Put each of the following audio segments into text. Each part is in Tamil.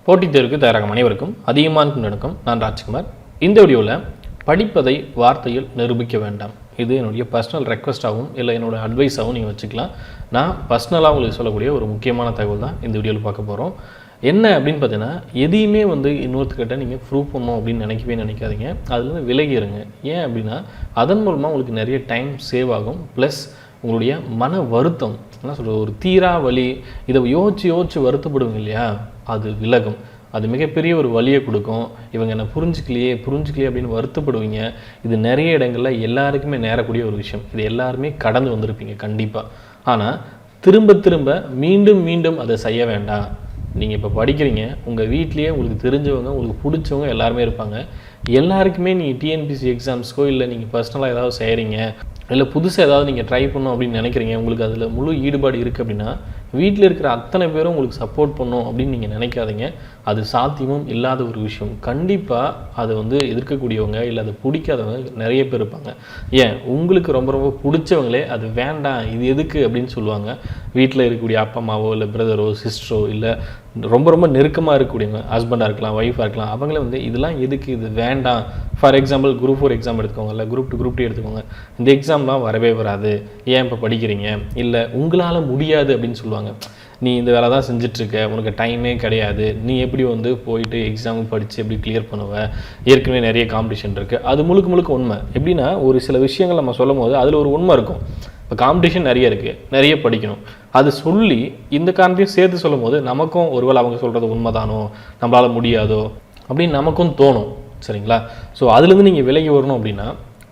போட்டித் தேர்வுக்கு தயாராகும் அனைவருக்கும் அதிகமான வணக்கம். நான் ராஜ்குமார். இந்த வீடியோவில் படிப்பதை வார்த்தையில் நிரூபிக்க வேண்டாம். இது என்னுடைய பர்சனல் ரெக்வஸ்ட்டாகவும் இல்லை என்னோட அட்வைஸாகவும் நீங்கள் வச்சுக்கலாம். நான் பர்சனலாக உங்களுக்கு சொல்லக்கூடிய ஒரு முக்கியமான தகவல் தான் இந்த வீடியோவில் பார்க்க போகிறோம். என்ன அப்படின்னு பார்த்தீங்கன்னா, எதையுமே இன்னொருத்தர்கிட்ட நீங்கள் ப்ரூவ் பண்ணணும் அப்படின்னு நினைக்காதீங்க. அதுலேருந்து விலகிடுங்க. ஏன் அப்படின்னா, அதன் மூலமாக உங்களுக்கு நிறைய டைம் சேவ் ஆகும். ப்ளஸ் உங்களுடைய மன வருத்தம், என்ன சொல்கிறது, ஒரு தீரா வலி, இதை யோசிச்சு வருத்தப்படுவீங்க இல்லையா, அது விலகும். அது மிகப்பெரிய ஒரு வலியை கொடுக்கும். இவங்க என்னை புரிஞ்சிக்கலையே அப்படின்னு வருத்தப்படுவீங்க. இது நிறைய இடங்களில் எல்லாருக்குமே நேரக்கூடிய ஒரு விஷயம். இது எல்லாருமே கடந்து வந்திருப்பீங்க கண்டிப்பாக. ஆனால் திரும்ப மீண்டும் அதை செய்ய வேண்டாம். நீங்கள் இப்போ படிக்கிறீங்க, உங்கள் வீட்லேயே உங்களுக்கு தெரிஞ்சவங்க, உங்களுக்கு பிடிச்சவங்க எல்லாருமே இருப்பாங்க. எல்லாருக்குமே நீங்கள் டிஎன்பிஎஸ்சி எக்ஸாம்ஸ்க்கோ இல்லை நீங்கள் பர்சனலாக ஏதாவது செய்கிறீங்க, இல்லை புதுசாக ஏதாவது நீங்கள் ட்ரை பண்ணணும் அப்படின்னு நினைக்கிறீங்க, உங்களுக்கு அதில் முழு ஈடுபாடு இருக்குது அப்படின்னா வீட்டில் இருக்கிற அத்தனை பேரும் உங்களுக்கு சப்போர்ட் பண்ணணும் அப்படின்னு நீங்கள் நினைக்காதீங்க. அது சாத்தியமும் இல்லாத ஒரு விஷயம். கண்டிப்பாக அதை எதிர்க்கக்கூடியவங்க இல்லை அதை பிடிக்காதவங்க நிறைய பேர் இருப்பாங்க. ஏன், உங்களுக்கு ரொம்ப பிடிச்சவங்களே அது வேண்டாம், இது எதுக்கு அப்படின்னு சொல்லுவாங்க. வீட்டில் இருக்கக்கூடிய அப்பா அம்மாவோ இல்லை பிரதரோ சிஸ்டரோ இல்லை ரொம்ப நெருக்கமாக இருக்கக்கூடியவங்க, ஹஸ்பண்டாக இருக்கலாம், ஒய்ஃபாக இருக்கலாம், அவங்களே இதெல்லாம் எதுக்கு, இது வேண்டாம். ஃபார் எக்ஸாம்பிள் குரூப் 4 எக்ஸாம் எடுத்துக்கோங்க, இல்லை குரூப் 2 குரூப் 2 எடுத்துக்கோங்க. இந்த எக்ஸாம்லாம் வரவே வராது, ஏன் இப்போ படிக்கிறீங்க, இல்லை உங்களால் முடியாது அப்படின்னு சொல்லுவாங்க. நீ இந்த வேலை தான் செஞ்சிட்ருக்க, உனக்கு டைமே கிடையாது, நீ எப்படி போயிட்டு எக்ஸாமுக்கு படித்து எப்படி கிளியர் பண்ணுவ, ஏற்கனவே நிறைய காம்படிஷன் இருக்குது. அது முழுக்க உண்மை. எப்படின்னா, ஒரு சில விஷயங்கள் நம்ம சொல்லும் போது அதில் ஒரு உண்மை இருக்கும். இப்போ காம்படிஷன் நிறைய இருக்குது, நிறைய படிக்கணும், அது சொல்லி இந்த காரணத்தையும் சேர்த்து சொல்லும் போது நமக்கும் ஒருவேளை அவங்க சொல்கிறது உண்மைதானோ, நம்மளால் முடியாதோ அப்படின்னு நமக்கும் தோணும். சரிங்களா? ஸோ அதுலேருந்து நீங்கள் விலகி வரணும் அப்படின்னா,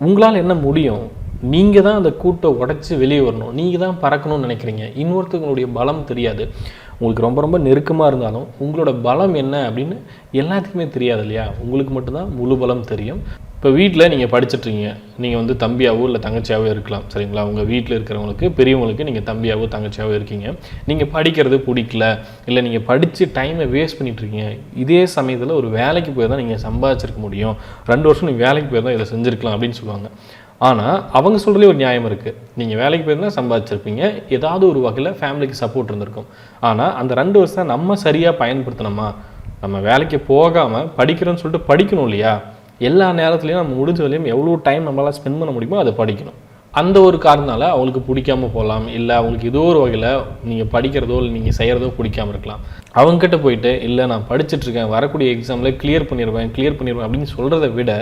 உங்களால் என்ன முடியும், நீங்கள் தான் அந்த கூட்டை உடச்சி வெளியே வரணும். நீங்கள் தான் பறக்கணும்னு நினைக்கிறீங்க. இன்னொருத்தவங்களுடைய பலம் தெரியாது. உங்களுக்கு ரொம்ப நெருக்கமாக இருந்தாலும் உங்களோட பலம் என்ன அப்படின்னு எல்லாத்துக்குமே தெரியாது இல்லையா? உங்களுக்கு மட்டும்தான் முழு பலம் தெரியும். இப்போ வீட்டில் நீங்கள் படிச்சுட்ருக்கீங்க, நீங்கள் தம்பியாவோ இல்லை தங்கச்சியாவோ இருக்கலாம். சரிங்களா? உங்கள் வீட்டில் இருக்கிறவங்களுக்கு, பெரியவங்களுக்கு நீங்கள் தம்பியாவோ தங்கச்சியாவோ இருக்கீங்க. நீங்கள் படிக்கிறது பிடிக்கல, இல்லை நீங்கள் படித்து டைமை வேஸ்ட் பண்ணிகிட்ருக்கீங்க. இதே சமயத்தில் ஒரு வேலைக்கு போய் தான் நீங்கள் சம்பாதிச்சிருக்க முடியும். 2 வருஷம் நீங்கள் வேலைக்கு போய் தான் இதை செஞ்சுருக்கலாம் அப்படின்னு சொல்லுவாங்க. ஆனால் அவங்க சொல்கிறதுலேயே ஒரு நியாயம் இருக்குது. நீங்கள் வேலைக்கு போயிருந்தால் சம்பாதிச்சிருப்பீங்க, ஏதாவது ஒரு வகையில் ஃபேமிலிக்கு சப்போர்ட் இருந்திருக்கும். ஆனால் அந்த 2 வருஷம் நம்ம சரியாக பயன்படுத்தணுமா? நம்ம வேலைக்கு போகாமல் படிக்கிறோன்னு சொல்லிட்டு படிக்கணும் இல்லையா? எல்லா நேரத்துலையும் நம்ம முடிஞ்ச வரையும் எவ்வளோ டைம் நம்மளால் ஸ்பெண்ட் பண்ண முடியுமோ அதை படிக்கணும். அந்த ஒரு காரணத்தால் அவங்களுக்கு பிடிக்காமல் போகலாம், இல்லை அவங்களுக்கு ஏதோ ஒரு வகையில் நீங்கள் படிக்கிறதோ இல்லை நீங்கள் செய்கிறதோ பிடிக்காமல் இருக்கலாம். அவங்ககிட்ட போயிட்டு இல்லை நான் படிச்சுட்ருக்கேன், வரக்கூடிய எக்ஸாமில் கிளியர் பண்ணிடுவேன் அப்படின்னு சொல்கிறத விட,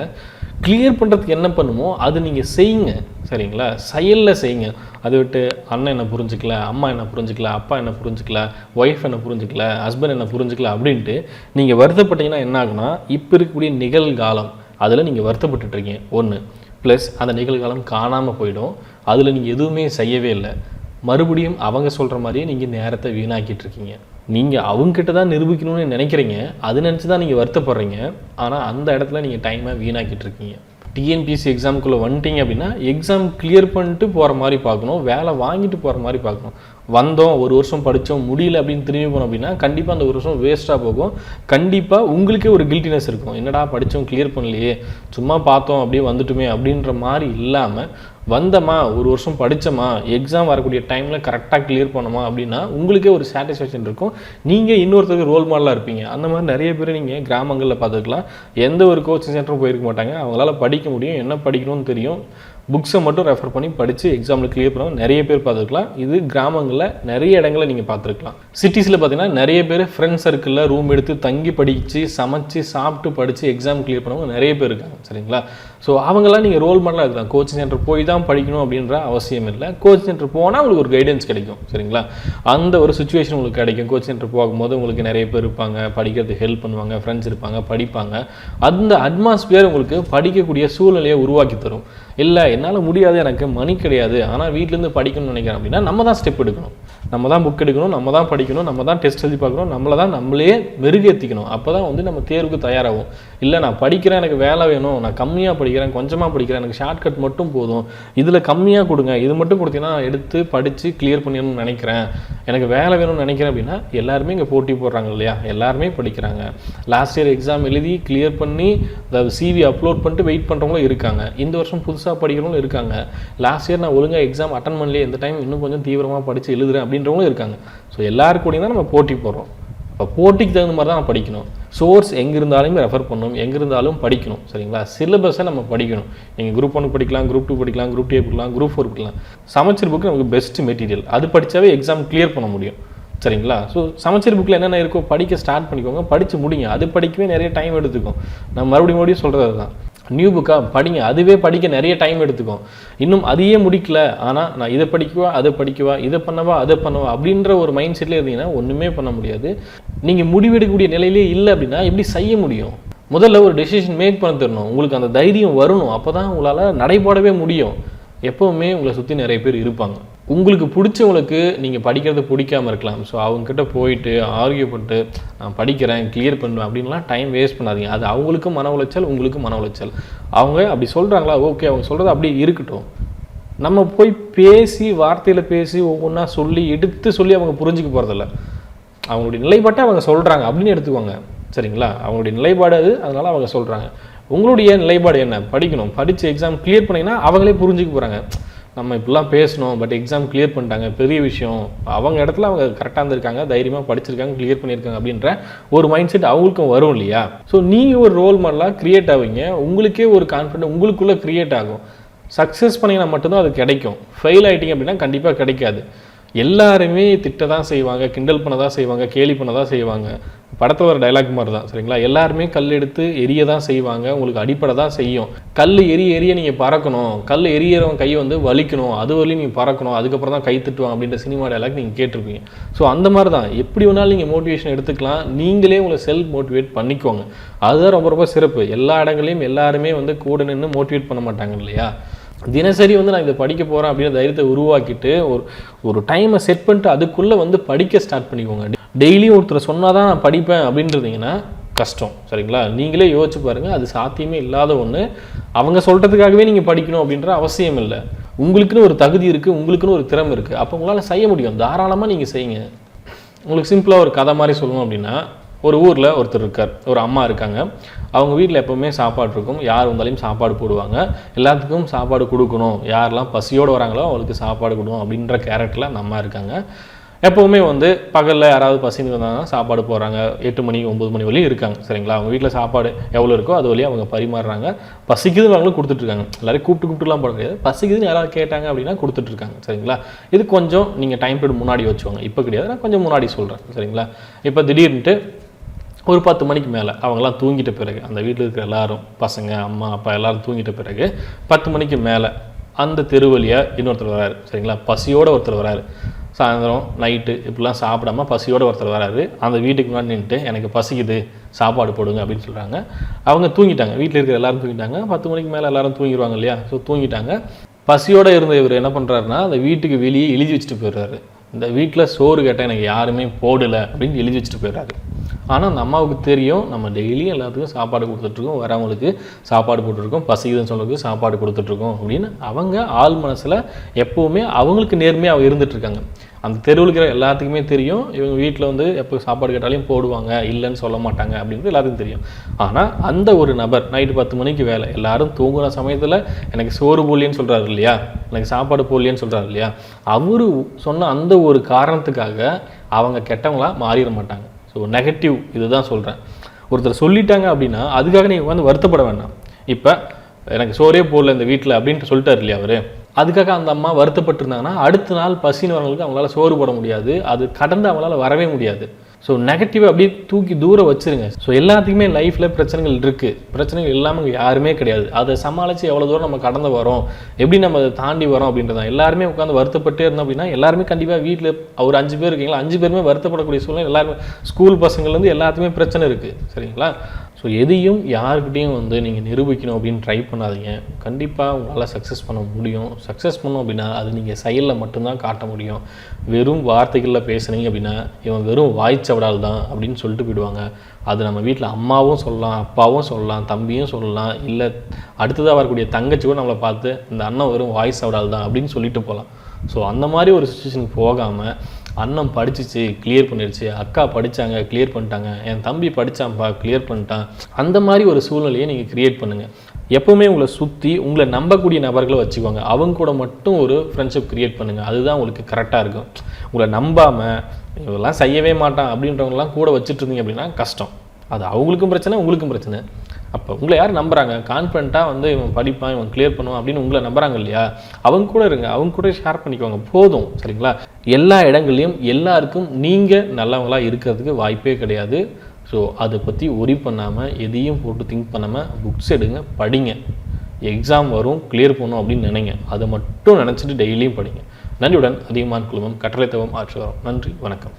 கிளியர் பண்ணுறதுக்கு என்ன பண்ணுமோ அது நீங்கள் செய்யுங்க. சரிங்களா? செயலில் செய்யுங்க. அதை விட்டு அண்ணன் என்ன புரிஞ்சிக்கல, அம்மா என்ன புரிஞ்சிக்கல, அப்பா என்ன புரிஞ்சிக்கல, ஒய்ஃப் என்ன புரிஞ்சிக்கல, ஹஸ்பண்ட் என்ன புரிஞ்சிக்கல அப்படின்ட்டு நீங்கள் வருத்தப்பட்டீங்கன்னா என்ன ஆகுனா, இப்போ இருக்கக்கூடிய நிகழ்காலம் அதில் நீங்கள் வருத்தப்பட்டுட்ருக்கீங்க ஒன்று. ப்ளஸ் அந்த நிகழ்காலம் காணாமல் போயிடும். அதில் நீங்கள் எதுவுமே செய்யவே இல்லை. மறுபடியும் அவங்க சொல்கிற மாதிரியே நீங்கள் நேரத்தை வீணாக்கிட்டுருக்கீங்க. நீங்கள் அவங்ககிட்ட தான் நிரூபிக்கணும்னு நினைக்கிறீங்க, அது நினச்சி தான் நீங்கள் வருத்தப்படுறீங்க. ஆனால் அந்த இடத்துல நீங்கள் டைமை வீணாக்கிட்டுருக்கீங்க. டிஎன்பிஎஸ்சி எக்ஸாமுக்குள்ளே வந்துட்டீங்க அப்படின்னா எக்ஸாம் கிளியர் பண்ணிட்டு போகிற மாதிரி பார்க்கணும், வேலை வாங்கிட்டு போகிற மாதிரி பார்க்கணும். வந்தோம், 1 வருஷம் படித்தோம், முடியல அப்படின்னு திரும்பி போனோம் அப்படின்னா கண்டிப்பாக அந்த 1 வருஷம் வேஸ்ட்டாக போகும். கண்டிப்பாக உங்களுக்கே ஒரு கில்ட்டினஸ் இருக்கும். என்னடா படித்தோம் கிளியர் பண்ணலையே, சும்மா பார்த்தோம் அப்படியே வந்துட்டுமே அப்படின்ற மாதிரி இல்லாமல், வந்தோமா 1 வருஷம் படித்தோமா, எக்ஸாம் வரக்கூடிய டைமில் கரெக்டாக கிளியர் பண்ணோமா அப்படின்னா உங்களுக்கே ஒரு சாட்டிஸ்ஃபேக்ஷன் இருக்கும். நீங்கள் இன்னொருத்தருக்கு ரோல் மாடலாக இருப்பீங்க. அந்த மாதிரி நிறைய பேர் நீங்கள் கிராமங்களில் பார்த்துக்கலாம். எந்த ஒரு கோச்சிங் சென்டரும் போயிருக்க மாட்டாங்க. அவங்களால படிக்க முடியும், என்ன படிக்கணும்னு தெரியும், புக்ஸை மட்டும் ரெஃபர் பண்ணி படித்து எக்ஸாமில் கிளியர் பண்ண நிறைய பேர் பார்த்துருக்கலாம். இது கிராமங்களில் நிறைய இடங்களில் நீங்கள் பார்த்துருக்கலாம். சிட்டிஸில் பார்த்தீங்கன்னா நிறைய பேர் ஃப்ரெண்ட்ஸ் சர்க்கிளில் ரூம் எடுத்து தங்கி படித்து சமைச்சு சாப்பிட்டு படித்து எக்ஸாம் கிளியர் பண்ணவங்க நிறைய பேர் இருக்காங்க. சரிங்களா? ஸோ அவங்களாம் நீங்கள் ரோல் மாடலாக இருக்கலாம். கோச்சிங் சென்டர் போய் தான் படிக்கணும் அப்படின்ற அவசியம் இல்லை. கோச்சிங் சென்டர் போனால் உங்களுக்கு ஒரு கைடன்ஸ் கிடைக்கும். சரிங்களா? அந்த ஒரு சுச்சுவேஷன் உங்களுக்கு கிடைக்கும். கோச்சிங் சென்டர் போகும்போது உங்களுக்கு நிறைய பேர் இருப்பாங்க, படிக்கிறதுக்கு ஹெல்ப் பண்ணுவாங்க, ஃப்ரெண்ட்ஸ் இருப்பாங்க, படிப்பாங்க. அந்த அட்மாஸ்பியர் உங்களுக்கு படிக்கக்கூடிய சூழ்நிலையை உருவாக்கி தரும். இல்லை என்னால் முடியாது, எனக்கு மணி கிடையாது, ஆனால் வீட்டிலேருந்து படிக்கணும்னு நினைக்கிறேன் அப்படின்னா நம்ம தான் ஸ்டெப் எடுக்கணும். நம்ம தான் புக் எடுக்கணும், நம்ம தான் படிக்கணும், நம்ம தான் டெஸ்ட் எழுதி பார்க்கணும், நம்மளே மெருகேற்றிக்கணும். அப்போ தான் நம்ம தேர்வுக்கு தயாராகும். இல்லை நான் படிக்கிறேன், எனக்கு வேலை வேணும், நான் கம்மியாக படிக்கிறேன், கொஞ்சமாக படிக்கிறேன், எனக்கு ஷார்ட்கட் மட்டும் போதும், இதில் கம்மியாக கொடுங்க, இது மட்டும் கொடுத்தீங்கன்னா எடுத்து படித்து கிளியர் பண்ணிடணும்னு நினைக்கிறேன், எனக்கு வேலை வேணும்னு நினைக்கிறேன் அப்படின்னா எல்லாருமே இங்கே போட்டி போடுறாங்க இல்லையா? எல்லாருமே படிக்கிறாங்க. லாஸ்ட் இயர் எக்ஸாம் எழுதி கிளியர் பண்ணி அதாவது சிவி அப்லோட் பண்ணிட்டு வெயிட் பண்ணுறவங்களும் இருக்காங்க. இந்த வருஷம் புதுசாக படிக்கிறவங்களும் இருக்காங்க. லாஸ்ட் இயர் நான் ஒழுங்காக எக்ஸாம் அட்டன் பண்ணலையே, இந்த டைம் இன்னும் கொஞ்சம் தீவிரமாக படித்து எழுதுறேன் அப்படின்றவங்களும் இருக்காங்க. ஸோ எல்லாருக்கூடையும் தான் நம்ம போட்டி போடுறோம். இப்போ போட்டிக்கு தகுந்த மாதிரி தான் படிக்கணும். சோர்ஸ் எங்கே இருந்தாலுமே ரெஃபர் பண்ணணும், எங்கே இருந்தாலும் படிக்கணும். சரிங்களா? சிலபஸை நம்ம படிக்கணும். நீங்கள் குரூப் 1 படிக்கலாம், குரூப் 2 படிக்கலாம், குரூப் 2 படிக்கலாம், குரூப் 4 படிக்கலாம். சமச்சீர் புக்கு நமக்கு பெஸ்ட் மெட்டீரியல். அது படித்தாவே எக்ஸாம் கிளியர் பண்ண முடியும். சரிங்களா? ஸோ சமச்சீர் புக்கில் என்னென்ன இருக்கோ படிக்க ஸ்டார்ட் பண்ணிக்கோங்க, படித்து முடிங்க. அது படிக்கவே நிறைய டைம் எடுத்துக்கும். நான் மறுபடியும் சொல்கிறது தான், நியூ புக்காக படிங்க. அதுவே படிக்க நிறைய டைம் எடுத்துக்கும். இன்னும் அதையே முடிக்கல, ஆனால் நான் இதை படிக்கவா அதை படிக்கவா, இதை பண்ணவா அதை பண்ணவா அப்படின்ற ஒரு மைண்ட் செட்டில் இருந்தீங்கன்னா ஒன்றுமே பண்ண முடியாது. நீங்கள் முடிவெடுக்கக்கூடிய நிலையிலே இல்லை அப்படின்னா எப்படி செய்ய முடியும்? முதல்ல ஒரு டெசிஷன் மேக் பண்ண தரணும். உங்களுக்கு அந்த தைரியம் வரணும். அப்போ தான் உங்களால் நடைபோடவே முடியும். எப்போவுமே உங்களை சுற்றி நிறைய பேர் இருப்பாங்க. உங்களுக்கு பிடிச்சவங்களுக்கு நீங்கள் படிக்கிறது பிடிக்காமல் இருக்கலாம். ஸோ அவங்கக்கிட்ட போயிட்டு ஆர்கியூ பண்ணிட்டு நான் படிக்கிறேன், கிளியர் பண்ணுவேன் அப்படின்லாம் டைம் வேஸ்ட் பண்ணாதீங்க. அது அவங்களுக்கும் மன உளைச்சல், உங்களுக்கும் மன உளைச்சல். அவங்க அப்படி சொல்கிறாங்களா, ஓகே, அவங்க சொல்கிறது அப்படியே இருக்கட்டும். நம்ம போய் பேசி வார்த்தையில் பேசி ஒவ்வொன்றா சொல்லி எடுத்து சொல்லி அவங்க புரிஞ்சுக்க போகிறதில்ல. அவங்களுடைய நிலைப்பாட்டை அவங்க சொல்கிறாங்க அப்படின்னு எடுத்துக்கோங்க. சரிங்களா? அவங்களுடைய நிலைப்பாடு அது, அதனால் அவங்க சொல்கிறாங்க. உங்களுடைய நிலைப்பாடு என்ன? படிக்கணும். படித்து எக்ஸாம் கிளியர் பண்ணிங்கன்னா அவங்களே புரிஞ்சுக்க போகிறாங்க. நம்ம இப்படிலாம் பேசணும், பட் எக்ஸாம் கிளியர் பண்ணிட்டாங்க, பெரிய விஷயம். அவங்க இடத்துல அவங்க கரெக்டாக இருந்திருக்காங்க, தைரியமாக படிச்சிருக்காங்க, கிளியர் பண்ணியிருக்காங்க அப்படின்ற ஒரு மைண்ட் செட் அவங்களுக்கும் வரும் இல்லையா? ஸோ நீங்கள் ஒரு ரோல் மாடலாக க்ரியேட் ஆவீங்க. உங்களுக்கே ஒரு கான்ஃபிடென்ட் உங்களுக்குள்ளே க்ரியேட் ஆகும். சக்ஸஸ் பண்ணிங்கன்னா மட்டும்தான் அது கிடைக்கும். ஃபெயில் ஆகிட்டிங்க அப்படின்னா கண்டிப்பாக கிடைக்காது. எல்லாருமே திட்ட தான் செய்வாங்க, கிண்டல் பண்ண தான் செய்வாங்க, கேலி பண்ண தான் செய்வாங்க. படத்தில் ஒரு டைலாக் மாதிரி தான். சரிங்களா? எல்லாருமே கல் எடுத்து எரிய தான் செய்வாங்க, உங்களுக்கு அடிப்படை தான் செய்யும். கல் எரிய நீங்கள் பறக்கணும், கல் எரியறவங்க கையை வந்து வலிக்கணும், அது வரையும் நீங்கள் பறக்கணும், அதுக்கப்புறம் தான் கை தட்டுவாங்க அப்படின்ற சினிமா டைலாக் நீங்கள் கேட்டிருப்பீங்க. ஸோ அந்த மாதிரி தான் எப்படி வேணாலும் நீங்கள் மோட்டிவேஷன் எடுத்துக்கலாம். நீங்களே உங்களை செல்ஃப் மோட்டிவேட் பண்ணிக்கோங்க. அதுதான் ரொம்ப ரொம்ப சிறப்பு. எல்லா இடங்களையும் எல்லாருமே வந்து கூட நின்று மோட்டிவேட் பண்ண மாட்டாங்க இல்லையா? தினசரி வந்து நான் இதை படிக்க போகிறேன் அப்படின்னு தைரியத்தை உருவாக்கிட்டு ஒரு டைமை செட் பண்ணிட்டு அதுக்குள்ளே வந்து படிக்க ஸ்டார்ட் பண்ணிக்கோங்க. டெய்லியும் ஒருத்தர் சொன்னால் தான் நான் படிப்பேன் அப்படின்றதிங்கன்னா கஷ்டம். சரிங்களா? நீங்களே யோசிச்சு பாருங்கள், அது சாத்தியமே இல்லாத ஒன்று. அவங்க சொல்கிறதுக்காகவே நீங்கள் படிக்கணும் அப்படின்ற அவசியம் இல்லை. உங்களுக்குன்னு ஒரு தகுதி இருக்குது, உங்களுக்குன்னு ஒரு திறமை இருக்குது. அப்போ உங்களால் செய்ய முடியும். தாராளமாக நீங்கள் செய்யுங்க. உங்களுக்கு சிம்பிளாக ஒரு கதை மாதிரி சொல்லணும் அப்படின்னா, ஒரு ஊரில் ஒருத்தர் இருக்கார், ஒரு அம்மா இருக்காங்க. அவங்க வீட்டில் எப்போவுமே சாப்பாடு இருக்கும். யார் வந்தாலும் சாப்பாடு போடுவாங்க. எல்லாத்துக்கும் சாப்பாடு கொடுக்கணும், யாரெல்லாம் பசியோடு வராங்களோ அவங்களுக்கு சாப்பாடு கொடுக்கணும் அப்படின்ற கேரக்டரில் அந்த அம்மா இருக்காங்க. எப்போவுமே வந்து பகலில் யாராவது பசின்னு வந்தாங்கன்னா சாப்பாடு போடுறாங்க. 8 மணி 9 மணி வரையும் இருக்காங்க. சரிங்களா? அவங்க வீட்டில் சாப்பாடு எவ்வளோ இருக்கோ அது வழியாக அவங்க பரிமாறுறாங்க. பசிக்குதுன்னு அவங்களும் கொடுத்துட்ருக்காங்க. எல்லாரும் கூப்பிட்டுலாம் போட முடியாது. பசிக்குதுன்னு யாராவது கேட்டாங்க அப்படின்னா கொடுத்துட்ருக்காங்க. சரிங்களா? இது கொஞ்சம் நீங்கள் டைம் பீரியட் முன்னாடி வச்சுக்கோங்க. இப்போ கிடையாது, நான் கொஞ்சம் முன்னாடி சொல்கிறேன். சரிங்களா? இப்போ திடீர்னுட்டு ஒரு 10 மணிக்கு மேலே அவங்களாம் தூங்கிட்ட பிறகு, அந்த வீட்டில் இருக்கிற எல்லாரும் பசங்க அம்மா அப்பா எல்லோரும் தூங்கிட்ட பிறகு 10 மணிக்கு மேலே அந்த தெரு வழியாக இன்னொருத்தர் வராரு. சரிங்களா? பசியோடு ஒருத்தர் வராரு. சாயந்தரம் நைட்டு இப்படிலாம் சாப்பிடாம பசியோடு ஒருத்தர் வராரு. அந்த வீட்டுக்கு முன்னாடி நின்றுட்டு எனக்கு பசிக்குது சாப்பாடு போடுங்க அப்படின்னு சொல்கிறாங்க. அவங்க தூங்கிட்டாங்க. வீட்டில் இருக்கிற எல்லோரும் தூங்கிட்டாங்க. 10 மணிக்கு மேலே எல்லோரும் தூங்கிடுவாங்க இல்லையா? ஸோ தூங்கிட்டாங்க. பசியோடு இருந்த இவர் என்ன பண்ணுறாருன்னா, அந்த வீட்டுக்கு வெளியே எழுதி வச்சுட்டு போயிடுறாரு. இந்த வீட்டில் சோறு கேட்டால் எனக்கு யாருமே போடலை அப்படின்னு எழுதி வச்சுட்டு போயிடுறாரு. ஆனால் அந்த அம்மாவுக்கு தெரியும், நம்ம டெய்லியும் எல்லாத்துக்கும் சாப்பாடு கொடுத்துட்ருக்கோம், வரவங்களுக்கு சாப்பாடு போட்டுருக்கோம், பசிக்குதுன்னு சொல்கிறதுக்கு சாப்பாடு கொடுத்துட்ருக்கோம் அப்படின்னு அவங்க ஆள் மனசில் எப்போவுமே அவங்களுக்கு நேர்மையாக இருந்துகிட்ருக்காங்க. அந்த தெருவில் இருக்கிற எல்லாத்துக்குமே தெரியும், இவங்க வீட்டில் வந்து எப்போ சாப்பாடு கேட்டாலையும் போடுவாங்க, இல்லைன்னு சொல்ல மாட்டாங்க அப்படின்றது எல்லாத்துக்கும் தெரியும். ஆனால் அந்த ஒரு நபர் நைட்டு 10 மணிக்கு வேலை, எல்லாரும் தூங்குகிற சமயத்தில் எனக்கு சோறு போடலின்னு சொல்கிறாரு இல்லையா, எனக்கு சாப்பாடு போடலின்னு சொல்கிறாரு இல்லையா, அவர் சொன்ன அந்த ஒரு காரணத்துக்காக அவங்க கெட்டவங்களாக மாறிட மாட்டாங்க. ஸோ நெகட்டிவ் இதுதான் சொல்கிறேன். ஒருத்தர் சொல்லிட்டாங்க அப்படின்னா அதுக்காக நீங்கள் வந்து வருத்தப்பட வேண்டாம். இப்போ எனக்கு சோறே போடல இந்த வீட்டில் அப்படின்ட்டு சொல்லிட்டார் இல்லையா அவர், அதுக்காக அந்த அம்மா வருத்தப்பட்டிருந்தாங்கன்னா அடுத்த நாள் பசின்னு வரவங்களுக்கு அவங்களால சோறு போட முடியாது, அது கடந்து அவங்களால வரவே முடியாது. ஸோ நெகட்டிவை அப்படியே தூக்கி தூரம் வச்சுருங்க. ஸோ எல்லாத்துக்குமே லைஃப்பில் பிரச்சனைகள் இருக்குது, பிரச்சனைகள் இல்லாமல் யாருமே கிடையாது. அதை சமாளித்து எவ்வளோ தூரம் நம்ம கடந்து வரோம், எப்படி நம்ம அதை தாண்டி வரோம் அப்படின்றதான். எல்லாருமே உட்காந்து வருத்தப்பட்டே இருந்தோம் அப்படின்னா எல்லாருமே கண்டிப்பாக வீட்டில் ஒரு 5 பேர் இருக்கீங்களா, 5 பேருமே வருத்தப்படக்கூடிய சூழ்நிலை எல்லாருமே, ஸ்கூல் பசங்கள்லேருந்து எல்லாத்துக்குமே பிரச்சனை இருக்குது. சரிங்களா? ஸோ எதையும் யாருக்கிட்டையும் வந்து நீங்கள் நிரூபிக்கணும் அப்படின்னு ட்ரை பண்ணாதீங்க. கண்டிப்பாக உங்களால் சக்ஸஸ் பண்ண முடியும். சக்ஸஸ் பண்ணோம் அப்படின்னா அது நீங்கள் செயலில் மட்டும்தான் காட்ட முடியும். வெறும் வார்த்தைகளில் பேசுனீங்க அப்படின்னா இவன் வெறும் வாய்ச்சவடால் தான் அப்படின்னு சொல்லிட்டு போயிடுவாங்க. அது நம்ம வீட்டில் அம்மாவும் சொல்லலாம், அப்பாவும் சொல்லலாம், தம்பியும் சொல்லலாம், இல்லை அடுத்ததாக வரக்கூடிய தங்கச்சி கூட நம்மளை பார்த்து இந்த அண்ணன் வெறும் வாய்ஸ் சவடால் தான் அப்படின்னு சொல்லிட்டு போகலாம். ஸோ அந்த மாதிரி ஒரு சுச்சுவேஷனுக்கு போகாமல் அண்ணன் படிச்சிச்சு கிளியர் பண்ணிடுச்சு, அக்கா படித்தாங்க கிளியர் பண்ணிட்டாங்க, என் தம்பி படித்தான்ப்பா கிளியர் பண்ணிட்டான், அந்த மாதிரி ஒரு சூழ்நிலையை நீங்கள் க்ரியேட் பண்ணுங்கள். எப்போவுமே உங்களை சுற்றி உங்களை நம்பக்கூடிய நபர்களை வச்சுக்கோங்க. அவங்க கூட மட்டும் ஒரு ஃப்ரெண்ட்ஷிப் க்ரியேட் பண்ணுங்கள். அதுதான் உங்களுக்கு கரெக்டாக இருக்கும். உங்களை நம்பாமல் இதெல்லாம் செய்யவே மாட்டான் அப்படின்றவங்கலாம் கூட வச்சுட்டு இருந்தீங்க அப்படின்னா கஷ்டம். அது அவங்களுக்கும் பிரச்சனை, உங்களுக்கும் பிரச்சனை. அப்போ உங்களை யார் நம்புகிறாங்க, கான்ஃபிடண்ட்டாக வந்து இவன் படிப்பான், இவன் கிளியர் பண்ணுவான் அப்படின்னு உங்களை நம்புறாங்க இல்லையா, அவங்க கூட இருங்க, அவங்க கூட ஷேர் பண்ணிக்கோங்க, போதும். சரிங்களா? எல்லா இடங்கள்லையும் எல்லாருக்கும் நீங்கள் நல்லவங்களாக இருக்கிறதுக்கு வாய்ப்பே கிடையாது. ஸோ அதை பற்றி ஒரி பண்ணாமல், எதையும் போட்டு திங்க் பண்ணாமல் புக்ஸ் எடுங்க, படிங்க. எக்ஸாம் வரும், கிளியர் பண்ணும் அப்படின்னு நினைங்க. அதை மட்டும் நினச்சிட்டு டெய்லியும் படிங்க. நன்றியுடன் அதியமான் குழுமம் கட்டளை தவம் ஆற்று வரும். நன்றி, வணக்கம்.